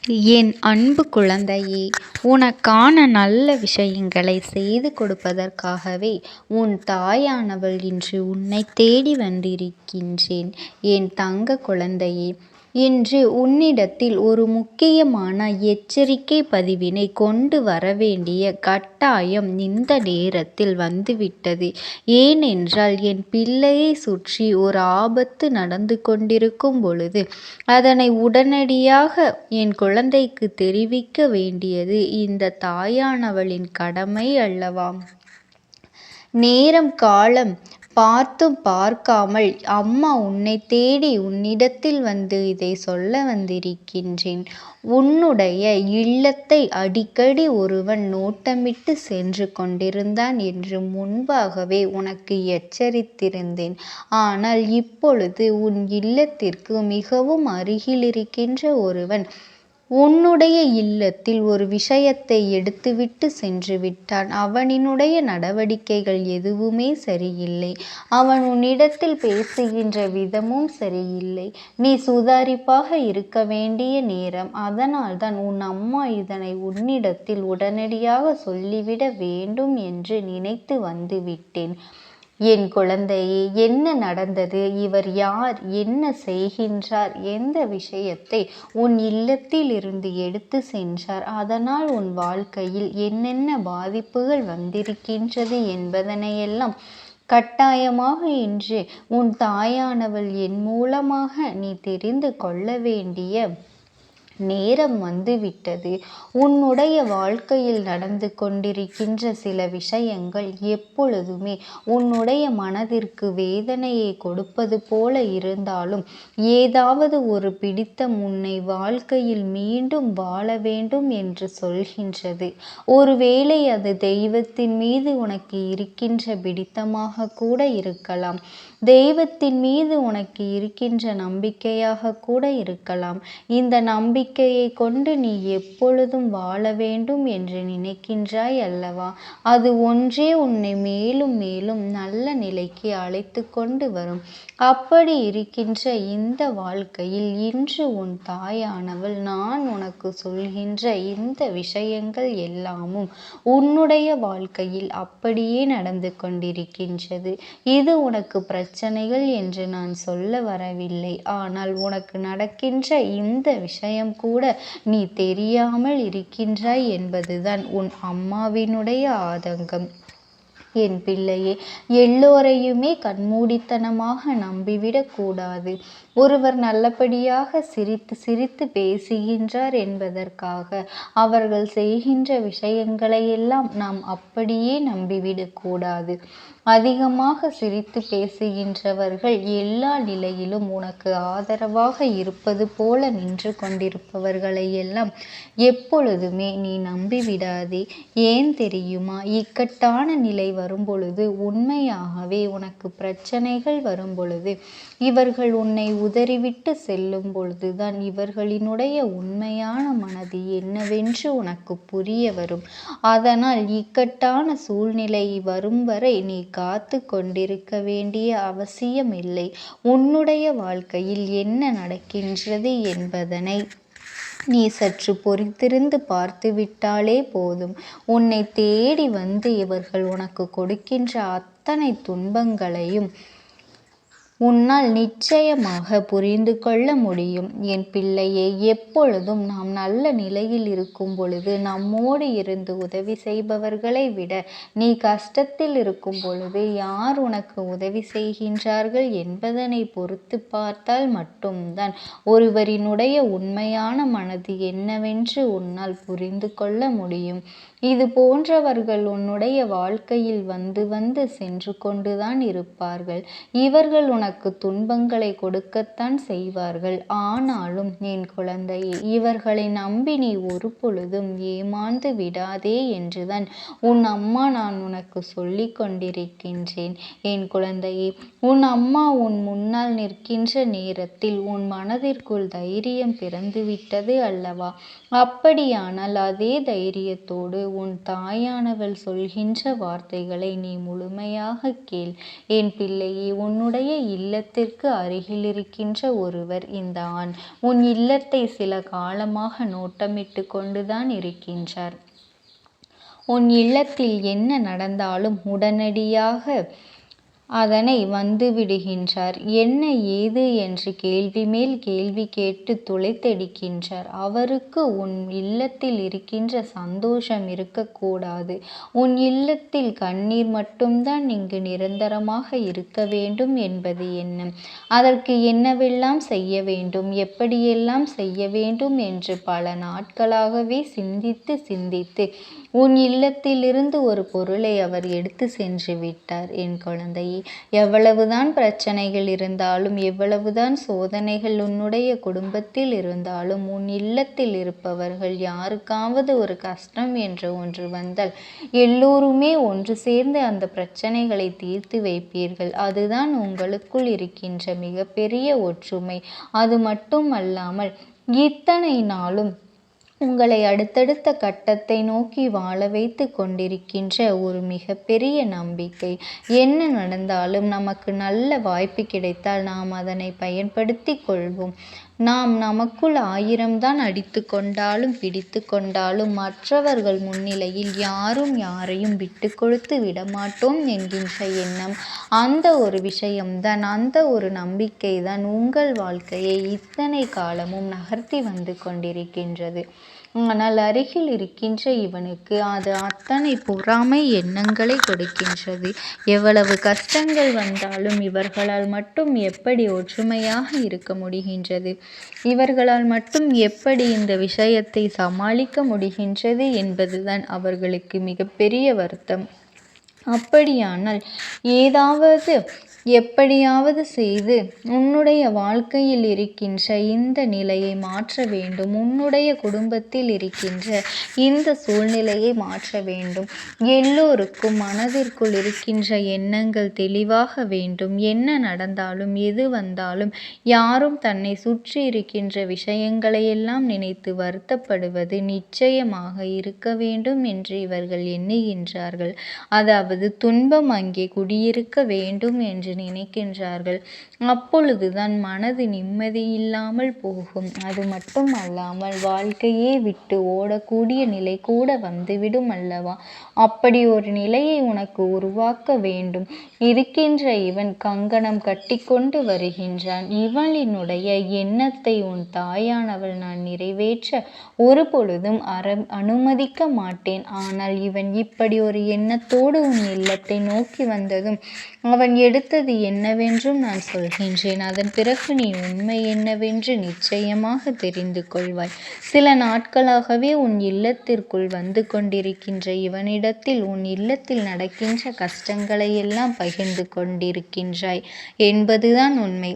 என் அன்பு குழந்தையே, உனக்கான நல்ல விஷயங்களை செய்து கொடுப்பதற்காகவே உன் தாயானவள் இன்று உன்னை தேடி வந்திருக்கின்றேன். என் தங்க குழந்தையே, இன்று உன்னிடத்தில் ஒரு முக்கியமான எச்சரிக்கை பதிவினை கொண்டு வரவேண்டிய கட்டாயம் இந்த நேரத்தில் வந்துவிட்டது. ஏனென்றால் என் பிள்ளையை சுற்றி ஒரு ஆபத்து நடந்து கொண்டிருக்கும் பொழுது அதனை உடனடியாக என் குழந்தைக்கு தெரிவிக்க வேண்டியது இந்த தாயானவளின் கடமை அல்லவா? நேரம் காலம் பார்த்தும் பார்க்காமல் அம்மா உன்னை தேடி உன்னிடத்தில் வந்து இதை சொல்ல வந்திருக்கின்றேன். உன்னுடைய இல்லத்தை அடிக்கடி ஒருவன் நோட்டமிட்டு சென்று கொண்டிருந்தான் என்று முன்பாகவே உனக்கு எச்சரித்திருந்தேன். ஆனால் இப்பொழுது உன் இல்லத்திற்கு மிகவும் அருகில் இருக்கின்ற ஒருவன் உன்னுடைய இல்லத்தில் ஒரு விஷயத்தை எடுத்துவிட்டு சென்று விட்டான். அவனினுடைய நடவடிக்கைகள் எதுவுமே சரியில்லை. அவன் உன்னிடத்தில் பேசுகின்ற விதமும் சரியில்லை. நீ சுதாரிப்பாக இருக்க வேண்டிய நேரம். அதனால்தான் உன் அம்மா இதனை உன்னிடத்தில் உடனடியாக சொல்லிவிட வேண்டும் என்று நினைத்து வந்துவிட்டேன். என் குழந்தையே, என்ன நடந்தது? இவர் யார்? என்ன செய்கின்றார்? எந்த விஷயத்தை உன் இல்லத்தில் இருந்து எடுத்து சென்றார்? அதனால் உன் வாழ்க்கையில் என்னென்ன பாதிப்புகள் வந்திருக்கின்றது என்பதனையெல்லாம் கட்டாயமாக இன்று உன் தாயானவள் என் மூலமாக நீ தெரிந்து கொள்ள வேண்டிய நேரம் வந்துவிட்டது. உன்னுடைய வாழ்க்கையில் நடந்து கொண்டிருக்கின்ற சில விஷயங்கள் எப்பொழுதுமே உன்னுடைய மனதிற்கு வேதனையை கொடுப்பது போல இருந்தாலும் ஏதாவது ஒரு பிடித்தம் உன்னை வாழ்க்கையில் மீண்டும் வாழ வேண்டும் என்று சொல்கின்றது. ஒருவேளை அது தெய்வத்தின் மீது உனக்கு இருக்கின்ற பிடித்தமாக கூட இருக்கலாம். தெய்வத்தின் மீது உனக்கு இருக்கின்ற நம்பிக்கையாக கூட இருக்கலாம். இந்த நம்பிக்கையை கொண்டு நீ எப்பொழுதும் வாழ வேண்டும் என்று நினைக்கின்றாய் அல்லவா? அது ஒன்றே உன்னை மேலும் மேலும் நல்ல நிலைக்கு அழைத்து கொண்டு வரும். அப்படி இருக்கின்ற இந்த வாழ்க்கையில் இன்று உன் தாயானவள் நான் உனக்கு சொல்கின்ற இந்த விஷயங்கள் எல்லாமும் உன்னுடைய வாழ்க்கையில் அப்படியே நடந்து கொண்டிருக்கின்றது. இது உனக்கு பிரச்சனைகள் என்று நான் சொல்ல வரவில்லை. ஆனால் உனக்கு நடக்கின்ற இந்த விஷயம் கூட நீ தெரியாமல் இருக்கின்றாய் என்பதுதான் உன் அம்மாவினுடைய ஆதங்கம். என் பிள்ளையே, எல்லோரையுமே கண்மூடித்தனமாக நம்பிவிடக் கூடாது. ஒருவர் நல்லபடியாக சிரித்து சிரித்து பேசுகின்றார் என்பதற்காக அவர்கள் செய்கின்ற விஷயங்களையெல்லாம் நாம் அப்படியே நம்பிவிடக்கூடாது. அதிகமாக சிரித்து பேசுகின்றவர்கள் எல்லா நிலையிலும் உனக்கு ஆதரவாக இருப்பது போல நின்று கொண்டிருப்பவர்களை எல்லாம் எப்பொழுதுமே நீ நம்பிவிடாதே. ஏன் தெரியுமா? இக்கட்டான நிலை வரும்பொழுது, உண்மையாகவே உனக்கு பிரச்சனைகள் வரும்பொழுது, இவர்கள் உன்னை உதறிவிட்டு செல்லும் பொழுதுதான் இவர்களினுடைய உண்மையான மனது என்னவென்று உனக்கு புரிய வரும். அதனால் இக்கட்டான சூழ்நிலை வரும் வரை நீ காத்து கொண்டிருக்க வேண்டிய அவசியமில்லை. உன்னுடைய வாழ்க்கையில் என்ன நடக்கின்றது என்பதனை நீ சற்று பொறுத்திருந்து பார்த்துவிட்டாலே போதும். உன்னை தேடி வந்து இவர்கள் உனக்கு கொடுக்கின்ற அத்தனை துன்பங்களையும் உன்னால் நிச்சயமாக புரிந்து கொள்ள முடியும். என் பிள்ளையே, எப்பொழுதும் நாம் நல்ல நிலையில் இருக்கும் பொழுது நம்மோடு இருந்து உதவி செய்பவர்களை விட நீ கஷ்டத்தில் இருக்கும் பொழுது யார் உனக்கு உதவி செய்கின்றார்கள் என்பதனை பொறுத்து பார்த்தால் மட்டும்தான் ஒருவரினுடைய உண்மையான மனது என்னவென்று உன்னால் புரிந்து கொள்ள முடியும். இது போன்றவர்கள் உன்னுடைய வாழ்க்கையில் வந்து வந்து சென்று கொண்டுதான் இருப்பார்கள். இவர்கள் உனக்கு துன்பங்களை கொடுக்கத்தான் செய்வார்கள். ஆனாலும் என் குழந்தையே, இவர்களை நம்பி நீ ஒரு பொழுதும் ஏமாந்து விடாதே என்றுதான் உன் அம்மா நான் உனக்கு சொல்லி கொண்டிருக்கின்றேன். என் குழந்தையே, உன் அம்மா உன் முன்னால் நிற்கின்ற நேரத்தில் உன் மனதிற்குள் தைரியம் பிறந்துவிட்டது அல்லவா? அப்படியானால் அதே தைரியத்தோடு உன் தாயானவள் சொல்கின்ற வார்த்தைகளை நீ முழுமையாக கேள். என் பிள்ளையே, உன்னுடைய இல்லத்திற்கு அருகில் இருக்கின்ற ஒருவர் இந்த ஆண். உன் இல்லத்தை சில காலமாக நோட்டமிட்டு கொண்டுதான் இருக்கின்றார். உன் இல்லத்தில் என்ன நடந்தாலும் உடனடியாக அதனை வந்துவிடுகின்றார். என்ன ஏது என்று கேள்வி மேல் கேள்வி கேட்டு துளைத்தெடுக்கின்றார். அவருக்கு உன் இல்லத்தில் இருக்கின்ற சந்தோஷம் இருக்கக்கூடாது. உன் இல்லத்தில் கண்ணீர் மட்டும்தான் இங்கு நிரந்தரமாக இருக்க வேண்டும் என்பது எண்ணம். அதற்கு என்னவெல்லாம் செய்ய வேண்டும், எப்படியெல்லாம் செய்ய வேண்டும் என்று பல நாட்களாகவே சிந்தித்து சிந்தித்து உன் இல்லத்திலிருந்து ஒரு பொருளை அவர் எடுத்து சென்று விட்டார். என் குழந்தையே, எவ்வளவுதான் பிரச்சனைகள் இருந்தாலும், எவ்வளவுதான் சோதனைகள் உன்னுடைய குடும்பத்தில் இருந்தாலும், உன் இல்லத்தில் இருப்பவர்கள் யாருக்காவது ஒரு கஷ்டம் என்று ஒன்று வந்தால் எல்லோருமே ஒன்று சேர்ந்து அந்த பிரச்சனைகளை தீர்த்து வைப்பீர்கள். அதுதான் உங்களுக்குள் இருக்கின்ற மிகப்பெரிய ஒற்றுமை. அது மட்டும் அல்லாமல் இத்தனை நாளும் உங்களை அடுத்தடுத்த கட்டத்தை நோக்கி வாழ வைத்து கொண்டிருக்கின்ற ஒரு மிகப்பெரிய நம்பிக்கை. என்ன நடந்தாலும் நமக்கு நல்ல வாய்ப்பு கிடைத்தால் நாம் அதனை பயன்படுத்தி கொள்வோம். நாம் நமக்குள் 1000 தான் அடித்து கொண்டாலும் பிடித்து கொண்டாலும் மற்றவர்கள் முன்னிலையில் யாரும் யாரையும் விட்டு கொடுத்து விடமாட்டோம் என்கின்ற எண்ணம், அந்த ஒரு விஷயம்தான், அந்த ஒரு நம்பிக்கை தான் உங்கள் வாழ்க்கையை இத்தனை காலமும் நகர்த்தி வந்து கொண்டிருக்கின்றது. ஆனால் அருகில் இருக்கின்ற இவனுக்கு அது அத்தனை பொறாமை எண்ணங்களை கொடுக்கின்றது. எவ்வளவு கஷ்டங்கள் வந்தாலும் இவர்களால் மட்டும் எப்படி ஒற்றுமையாக இருக்க முடிகின்றது, இவர்களால் மட்டும் எப்படி இந்த விஷயத்தை சமாளிக்க முடிகின்றது என்பதுதான் அவர்களுக்கு மிகப்பெரிய வருத்தம். அப்படியானால் ஏதாவது எப்படியாவது செய்து உன்னுடைய வாழ்க்கையில் இருக்கின்ற இந்த நிலையை மாற்ற வேண்டும். உன்னுடைய குடும்பத்தில் இருக்கின்ற இந்த சூழ்நிலையை மாற்ற வேண்டும். எல்லோருக்கும் மனதிற்குள் இருக்கின்ற எண்ணங்கள் தெளிவாக வேண்டும். என்ன நடந்தாலும் எது வந்தாலும் யாரும் தன்னை சுற்றி இருக்கின்ற விஷயங்களையெல்லாம் நினைத்து வருத்தப்படுவது நிச்சயமாக இருக்க வேண்டும் என்று இவர்கள் எண்ணுகின்றார்கள். அதாவது துன்பம் அங்கே குடியிருக்க வேண்டும் என்று நினைக்கின்றார்கள். அப்பொழுதுதான் மனது நிம்மதியில்லாமல் போகும். அது மட்டும் அல்லாமல் வாழ்க்கையே விட்டு ஓடக்கூடிய நிலை கூட வந்துவிடும் அல்லவா? அப்படி ஒரு நிலையை உனக்கு உருவாக்க வேண்டும். இருக்கின்ற இவன் கங்கணம் கட்டிக்கொண்டு வருகின்றான். இவளினுடைய எண்ணத்தை உன் தாயானவள் நான் நிறைவேற்ற ஒரு பொழுதும் அனுமதிக்க மாட்டேன். ஆனால் இவன் இப்படி ஒரு எண்ணத்தோடு உன் இல்லத்தை நோக்கி வந்ததும் அவன் எடுத்தது என்னவென்றும் நான் சொல்கின்றேன். அதன் பிறகு நீ உண்மை என்னவென்று நிச்சயமாக தெரிந்து கொள்வாய். சில நாட்களாகவே உன் இல்லத்திற்குள் வந்து கொண்டிருக்கின்ற இவனிடத்தில் உன் இல்லத்தில் நடக்கின்ற கஷ்டங்களை எல்லாம் பகிர்ந்து கொண்டிருக்கின்றாய் என்பதுதான் உண்மை.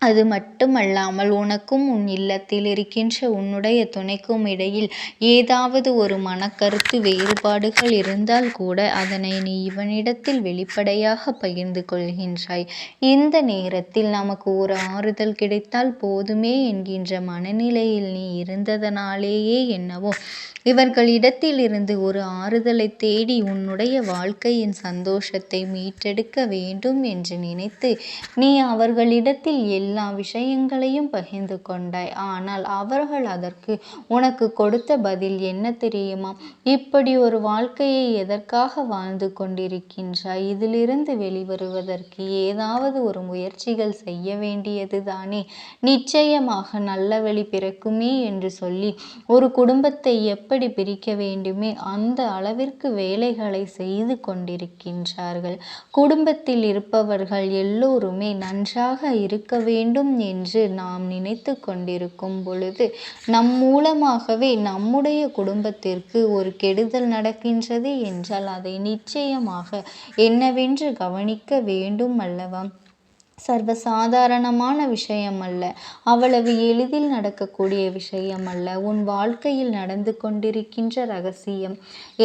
அது மட்டுமல்லாமல் உனக்கும் உன் இல்லத்தில் இருக்கின்ற உன்னுடைய துணைக்கும் இடையில் ஏதாவது ஒரு மனக்கருத்து வேறுபாடுகள் இருந்தால் கூட அதனை நீ இவனிடத்தில் வெளிப்படையாக பகிர்ந்து கொள்கின்றாய். இந்த நேரத்தில் நமக்கு ஒரு ஆறுதல் கிடைத்தால் போதுமே என்கின்ற மனநிலையில் நீ இருந்ததனாலேயே என்னவோ இவர்களிடத்தில் இருந்து ஒரு ஆறுதலை தேடி உன்னுடைய வாழ்க்கையின் சந்தோஷத்தை மீட்டெடுக்க வேண்டும் என்று நினைத்து நீ அவர்களிடத்தில் எல்லா விஷயங்களையும் பகிர்ந்து கொண்டாய். ஆனால் அவர்கள் அதற்கு உனக்கு கொடுத்த பதில் என்ன தெரியுமா? இப்படி ஒரு வாழ்க்கையை எதற்காக வாழ்ந்து கொண்டிருக்கின்றாய்? இதிலிருந்து வெளிவருவதற்கு ஏதாவது ஒரு முயற்சிகள் செய்ய வேண்டியது தானே? நிச்சயமாக நல்ல வழி பிறக்குமே என்று சொல்லி ஒரு குடும்பத்தை எப்படி பிரிக்க வேண்டுமே அந்த அளவிற்கு வேலைகளை செய்து கொண்டிருக்கின்றார்கள். குடும்பத்தில் இருப்பவர்கள் எல்லோருமே நன்றாக இருக்க வேண்டும் என்று நாம் நினைத்து கொண்டிருக்கும் பொழுது நம் மூலமாகவே நம்முடைய குடும்பத்திற்கு ஒரு கெடுதல் நடக்கின்றது என்றால் அதை நிச்சயமாக என்னவென்று கவனிக்க வேண்டும் அல்லவா? சர்வசாதாரணமான விஷயம் அல்ல, அவ்வளவு எளிதில் நடக்கக்கூடிய விஷயம் அல்ல. உன் வாழ்க்கையில் நடந்து கொண்டிருக்கின்ற ரகசியம்.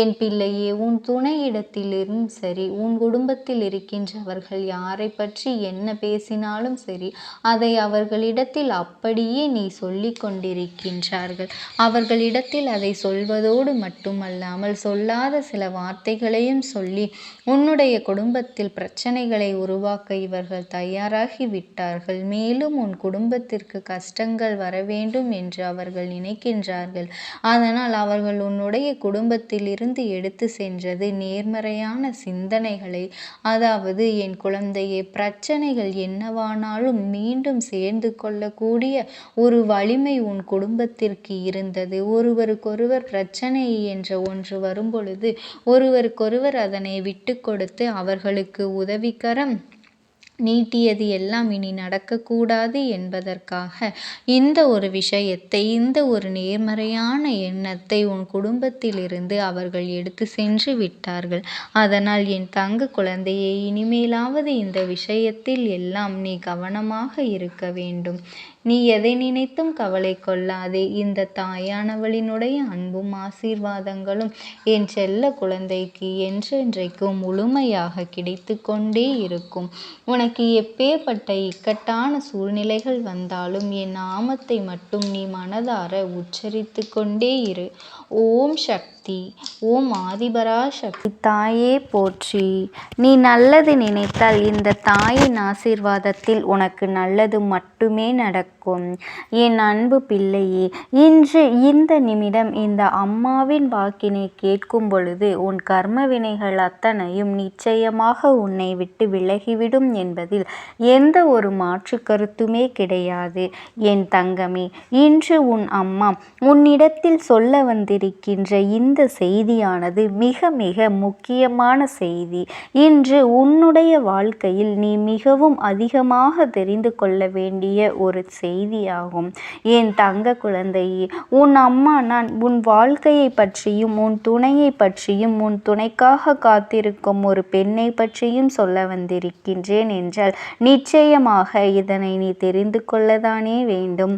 என் பிள்ளையே, உன் துணையிடத்திலும் சரி, உன் குடும்பத்தில் இருக்கின்றவர்கள் யாரை பற்றி என்ன பேசினாலும் சரி, அதை அவர்களிடத்தில் அப்படியே நீ சொல்லி கொண்டிருக்கின்றார்கள். அவர்களிடத்தில் அதை சொல்வதோடு மட்டுமல்லாமல் சொல்லாத சில வார்த்தைகளையும் சொல்லி உன்னுடைய குடும்பத்தில் பிரச்சனைகளை உருவாக்க இவர்கள் தயார் தயாராகி விட்டார்கள். மேலும் உன் குடும்பத்திற்கு கஷ்டங்கள் வர வேண்டும் என்று அவர்கள் நினைக்கின்றார்கள். அதனால் அவர்கள் உன்னுடைய குடும்பத்திலிருந்து எடுத்து சென்றது நேர்மறையான சிந்தனைகளை. அதாவது என் குழந்தையே, பிரச்சனைகள் என்னவானாலும் மீண்டும் சேர்ந்து கொள்ளக்கூடிய ஒரு வலிமை உன் குடும்பத்திற்கு இருந்தது. ஒருவருக்கொருவர் பிரச்சனை என்ற ஒன்று வரும்பொழுது ஒருவருக்கொருவர் அதனை விட்டு கொடுத்து அவர்களுக்கு உதவிக்கரம் நீட்டியது எல்லாம் இனி நடக்கக்கூடாது என்பதற்காக இந்த ஒரு விஷயத்தை, இந்த ஒரு நேர்மறையான எண்ணத்தை உன் குடும்பத்திலிருந்து அவர்கள் எடுத்து சென்று விட்டார்கள். அதனால் என் தங்க குழந்தையை, இனிமேலாவது இந்த விஷயத்தில் எல்லாம் நீ கவனமாக இருக்க வேண்டும். நீ எதை நினைத்தும் கவலை கொள்ளாதே. இந்த தாயானவளினுடைய அன்பும் ஆசீர்வாதங்களும் என் செல்ல குழந்தைக்கு என்றென்றைக்கும் முழுமையாக கிடைத்து கொண்டே இருக்கும். உனக்கு எப்பேற்பட்ட இக்கட்டான சூழ்நிலைகள் வந்தாலும் என் நாமத்தை மட்டும் நீ மனதார உச்சரித்து கொண்டே இரு. ஓம் சக்தி, ஓம் ஆதிபரா சக்தி. தாயே போற்றி. நீ நல்லது நினைத்தால் இந்த தாயின் ஆசீர்வாதத்தில் உனக்கு நல்லது மட்டுமே நடக்கும். என் அன்பு பிள்ளையே, இன்று இந்த நிமிடம் இந்த அம்மாவின் வாக்கினை கேட்கும் பொழுது உன் கர்ம வினைகள் அத்தனையும் நிச்சயமாக உன்னை விட்டு விலகிவிடும் என்பதில் எந்த ஒரு மாற்று கருத்துமே கிடையாது. என் தங்கமே, இன்று உன் அம்மா உன்னிடத்தில் சொல்ல வந்திருக்கின்ற இந்த செய்தியானது மிக மிக முக்கியமான செய்தி. இன்று உன்னுடைய வாழ்க்கையில் நீ மிகவும் அதிகமாக தெரிந்து கொள்ள வேண்டிய ஒரு செய்தியாகும். என் தங்க குழந்தையே, உன் அம்மா நான் உன் வாழ்க்கையை பற்றியும் உன் துணையை பற்றியும் உன் துணைக்காக காத்திருக்கும் ஒரு பெண்ணை பற்றியும் சொல்ல வந்திருக்கின்றேன் என்றால் நிச்சயமாக இதனை நீ தெரிந்து கொள்ளதானே வேண்டும்.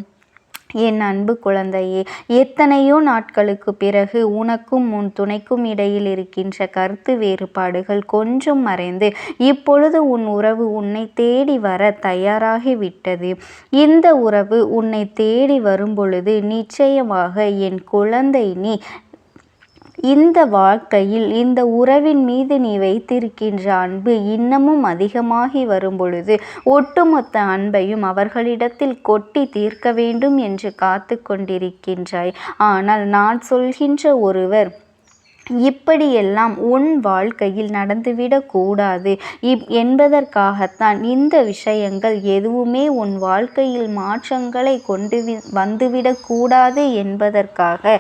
என் அன்பு குழந்தையே, எத்தனையோ நாட்களுக்கு பிறகு உனக்கும் உன் துணைக்கும் இடையில் இருக்கின்ற கருத்து வேறுபாடுகள் கொஞ்சம் மறைந்து இப்பொழுது உன் உறவு உன்னை தேடி வர தயாராகிவிட்டது. இந்த உறவு உன்னை தேடி வரும் பொழுது நிச்சயமாக என் குழந்தை, நீ இந்த வாழ்க்கையில் இந்த உறவின் மீது நீ வைத்திருக்கின்ற அன்பு இன்னமும் அதிகமாகி வரும் பொழுது ஒட்டுமொத்த அன்பையும் அவர்களிடத்தில் கொட்டி தீர்க்க வேண்டும் என்று காத்து கொண்டிருக்கின்றாய். ஆனால் நான் சொல்கின்ற ஒருவர் இப்படியெல்லாம் உன் வாழ்க்கையில் நடந்துவிடக்கூடாது என்பதற்காகத்தான் இந்த விஷயங்கள் எதுவுமே உன் வாழ்க்கையில் மாற்றங்களை கொண்டு வந்துவிடக்கூடாது என்பதற்காக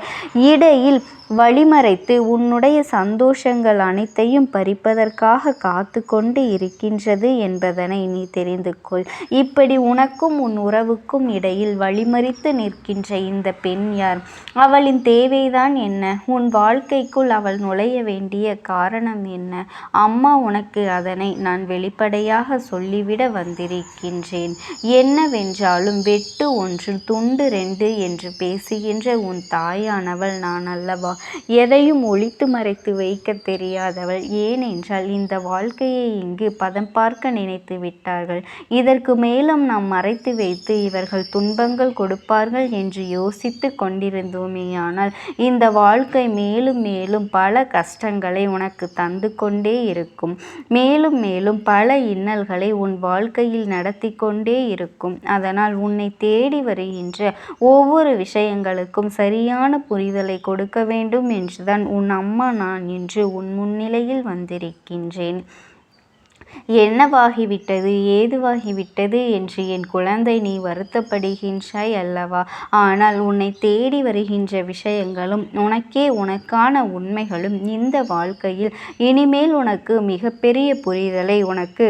இடையில் வழிமறைத்து உன்னுடைய சந்தோஷங்கள் அனைத்தையும் பறிப்பதற்காக காத்து கொண்டு இருக்கின்றது என்பதனை நீ தெரிந்து கொள். இப்படி உனக்கும் உன் உறவுக்கும் இடையில் வழிமறித்து நிற்கின்ற இந்த பெண் யார்? அவளின் தேவைதான் என்ன? உன் வாழ்க்கைக்குள் அவள் நுழைய வேண்டிய காரணம் என்ன? அம்மா உனக்கு அதனை நான் வெளிப்படையாக சொல்லிவிட வந்திருக்கின்றேன். என்னவென்றாலும் வெட்டு ஒன்று துண்டு ரெண்டு என்று பேசுகின்ற உன் தாயானவள் நான் அல்லவா? எதையும் ஒளித்து மறைத்து வைக்க தெரியாதவள். ஏனென்றால் இந்த வாழ்க்கையை இங்கு பதம் பார்க்க நினைத்து விட்டார்கள். இதற்கு மேலும் நாம் மறைத்து வைத்து இவர்கள் துன்பங்கள் கொடுப்பார்கள் என்று யோசித்து கொண்டிருந்தோமேயானால் இந்த வாழ்க்கை மேலும் மேலும் பல கஷ்டங்களை உனக்கு தந்து கொண்டே இருக்கும். மேலும் மேலும் பல இன்னல்களை உன் வாழ்க்கையில் நடத்தி கொண்டே இருக்கும். அதனால் உன்னை தேடி வருகின்ற ஒவ்வொரு விஷயங்களுக்கும் சரியான புரிதலை கொடுக்க வேண்டும் என்றுதான் உன் அம்மா நான் இன்று உன் முன்னிலையில் வந்திருக்கின்றேன். என்னவாகிவிட்டது, ஏதுவாகிவிட்டது என்று என் குழந்தை நீ வருத்தப்படுகின்றாய் அல்லவா? ஆனால் உன்னை தேடி வருகின்ற விஷயங்களும் உனக்கே உனக்கான உண்மைகளும் இந்த வாழ்க்கையில் இனிமேல் உனக்கு மிகப்பெரிய புரிதலை உனக்கு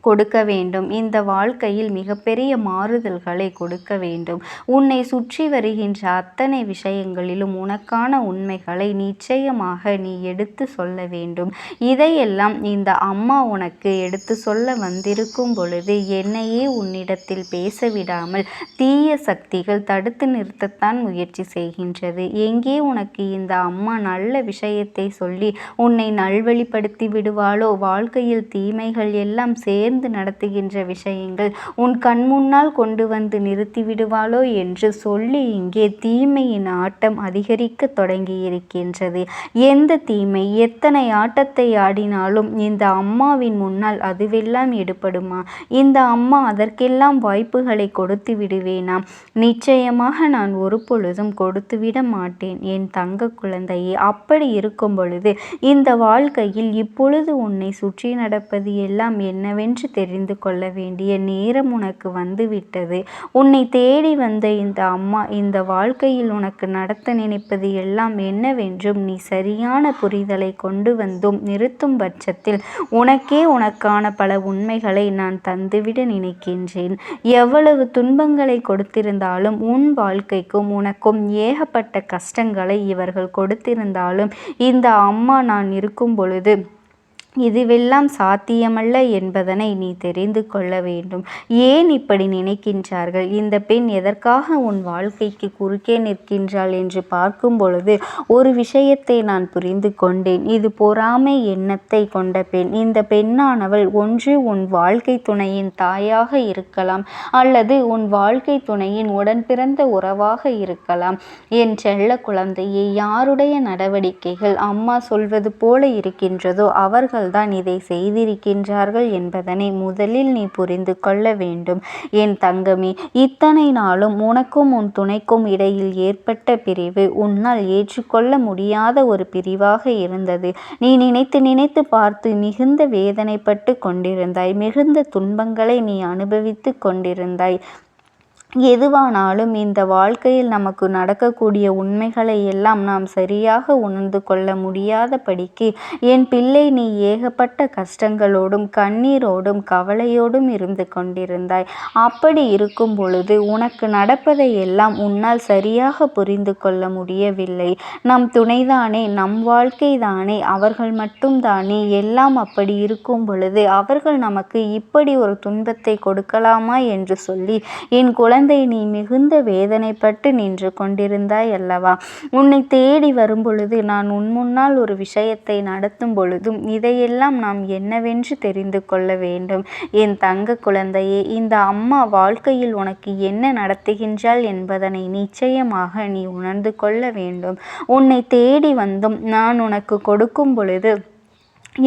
கொடுக்க வேண்டும். இந்த வாழ்க்கையில் மிகப்பெரிய மாறுதல்களை கொடுக்க வேண்டும். உன்னை சுற்றி வருகின்ற அத்தனை விஷயங்களிலும் உனக்கான உண்மைகளை நிச்சயமாக நீ எடுத்து சொல்ல வேண்டும். இதையெல்லாம் இந்த அம்மா உனக்கு எடுத்து சொல்ல வந்திருக்கும் பொழுது என்னையே உன்னிடத்தில் பேச விடாமல் தீய சக்திகள் தடுத்து நிறுத்தத்தான் முயற்சி செய்கின்றது. எங்கே உனக்கு இந்த அம்மா நல்ல விஷயத்தை சொல்லி உன்னை நல்வழிப்படுத்தி விடுவாளோ? வாழ்க்கையில் தீமைகள் எல்லாம் சேர்ந்து நடத்துகின்ற விஷயங்கள் உன் கண் முன்னால் கொண்டு வந்து நிறுத்திவிடுவாளோ என்று சொல்லி இங்கே தீமையின் ஆட்டம் அதிகரிக்க தொடங்கியிருக்கின்றது. எந்த தீமை எத்தனை ஆட்டத்தை ஆடினாலும் இந்த அம்மாவின் முன்னால் அதுவெல்லாம் எடுபடுமா? இந்த அம்மா அதற்கெல்லாம் வாய்ப்புகளை கொடுத்து விடுவேனா? நிச்சயமாக நான் ஒரு பொழுதும் கொடுத்துவிட மாட்டேன் என் தங்க குழந்தையே. அப்படி இருக்கும் பொழுது இந்த வாழ்க்கையில் இப்பொழுது உன்னை சுற்றி நடப்பது எல்லாம் என்னவென்று தெரிந்து கொள்ள வேண்டிய நேரம் உனக்கு வந்துவிட்டது. உன்னை தேடி வந்த இந்த அம்மா இந்த வாழ்க்கையில் உனக்கு நடத்த நினைப்பது எல்லாம் என்னவென்றும் நீ சரியான புரிதலை கொண்டு வந்தும் நிறுத்தும் பட்சத்தில் உனக்கான பல உண்மைகளை நான் தந்துவிட நினைக்கின்றேன். எவ்வளவு துன்பங்களை கொடுத்திருந்தாலும் உன் வாழ்க்கைக்கும் உனக்கும் ஏகப்பட்ட கஷ்டங்களை இவர்கள் கொடுத்திருந்தாலும் இந்த அம்மா நான் இருக்கும் பொழுது இதுவெல்லாம் சாத்தியமல்ல என்பதனை நீ தெரிந்து கொள்ள வேண்டும். ஏன் இப்படி நினைக்கின்றார்கள்? இந்த பெண் எதற்காக உன் வாழ்க்கைக்கு குறுக்கே நிற்கின்றாள் என்று பார்க்கும் பொழுது ஒரு விஷயத்தை நான் புரிந்து கொண்டேன். இது பொறாமை எண்ணத்தை கொண்ட பெண். இந்த பெண்ணானவள் ஒன்று உன் வாழ்க்கை துணையின் தாயாக இருக்கலாம், அல்லது உன் வாழ்க்கை துணையின் உடன் பிறந்த உறவாக இருக்கலாம். என் செல்ல குழந்தையை, யாருடைய நடவடிக்கைகள் அம்மா சொல்வது போல இருக்கின்றதோ அவர்கள் தான் இதை செய்திருக்கின்றார்கள் என்பதனை முதலில் நீ புரிந்து கொள்ள வேண்டும். என் தங்கமே, இத்தனை நாளும் உனக்கும் உன் துணைக்கும் இடையில் ஏற்பட்ட பிரிவு உன்னால் ஏற்றுக்கொள்ள முடியாத ஒரு பிரிவாக இருந்தது. நீ நினைத்து நினைத்து பார்த்து மிகுந்த வேதனைப்பட்டு கொண்டிருந்தாய். மிகுந்த துன்பங்களை நீ அனுபவித்து கொண்டிருந்தாய். எதுவானாலும் இந்த வாழ்க்கையில் நமக்கு நடக்கக்கூடிய உண்மைகளை எல்லாம் நாம் சரியாக உணர்ந்து கொள்ள முடியாதபடிக்கு என் பிள்ளை நீ ஏகப்பட்ட கஷ்டங்களோடும் கண்ணீரோடும் கவலையோடும் இருந்து கொண்டிருந்தாய். அப்படி இருக்கும் பொழுது உனக்கு நடப்பதை எல்லாம் உன்னால் சரியாக புரிந்து கொள்ள முடியவில்லை. நம் துணைதானே, நம் வாழ்க்கை தானே, அவர்கள் மட்டும்தானே எல்லாம். அப்படி இருக்கும் பொழுது அவர்கள் நமக்கு இப்படி ஒரு துன்பத்தை கொடுக்கலாமா என்று சொல்லி என் குழந்தை நீ மிகுந்த வேதனைப்பட்டு நின்று கொண்டிருந்தாய் அல்லவா? உன்னை தேடி வரும் பொழுது நான் உன் முன்னால் ஒரு விஷயத்தை நடத்தும் பொழுதும் இதையெல்லாம் நாம் என்னவென்று தெரிந்து கொள்ள வேண்டும். என் தங்க குழந்தையே, இந்த அம்மா வாழ்க்கையில் உனக்கு என்ன நடத்துகின்றாள் என்பதனை நிச்சயமாக நீ உணர்ந்து கொள்ள வேண்டும். உன்னை தேடி வந்தும் நான் உனக்கு கொடுக்கும் பொழுது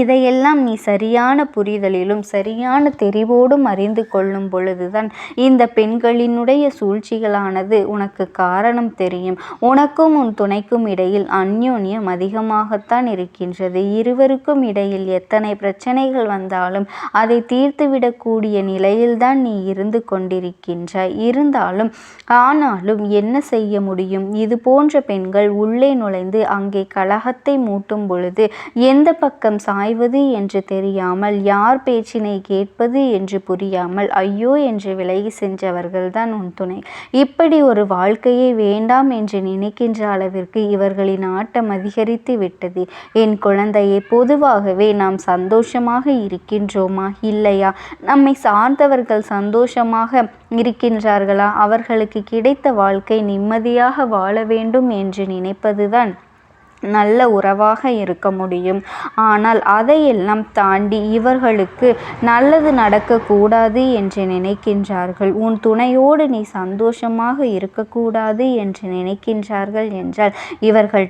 இதையெல்லாம் நீ சரியான புரிதலிலும் சரியான தெரிவோடும் அறிந்து கொள்ளும் பொழுதுதான் இந்த பெண்களினுடைய சூழ்ச்சிகளானது உனக்கு காரணம் தெரியும். உனக்கும் உன் துணைக்கும் இடையில் அந்யோன்யம் அதிகமாகத்தான் இருக்கின்றது. இருவருக்கும் இடையில் எத்தனை பிரச்சனைகள் வந்தாலும் அதை தீர்த்துவிடக்கூடிய நிலையில்தான் நீ இருந்து கொண்டிருக்கின்றாய். ஆனாலும் என்ன செய்ய முடியும்? இது போன்ற பெண்கள் உள்ளே நுழைந்து அங்கே கலகத்தை மூட்டும் பொழுது எந்த பக்கம் சாய்வது என்று தெரியாமல், யார் பேச்சினை கேட்பது என்று புரியாமல் ஐயோ என்று விலகி சென்றவர்கள்தான் உன் துணை. இப்படி ஒரு வாழ்க்கையை வேண்டாம் என்று நினைக்கின்ற அளவிற்கு இவர்களின் ஆட்டம் அதிகரித்து விட்டது. என் குழந்தையை, பொதுவாகவே நாம் சந்தோஷமாக இருக்கின்றோமா இல்லையா? நம்மை சார்ந்தவர்கள் சந்தோஷமாக இருக்கின்றார்களா? அவர்களுக்கு கிடைத்த வாழ்க்கை நிம்மதியாக வாழ வேண்டும் என்று நினைப்பதுதான் நல்ல உறவாக இருக்க முடியும். ஆனால் அதையெல்லாம் தாண்டி இவர்களுக்கு நல்லது நடக்கக்கூடாது என்று நினைக்கின்றார்கள். உன் துணையோடு நீ சந்தோஷமாக இருக்கக்கூடாது என்று நினைக்கின்றார்கள் என்றால் இவர்கள்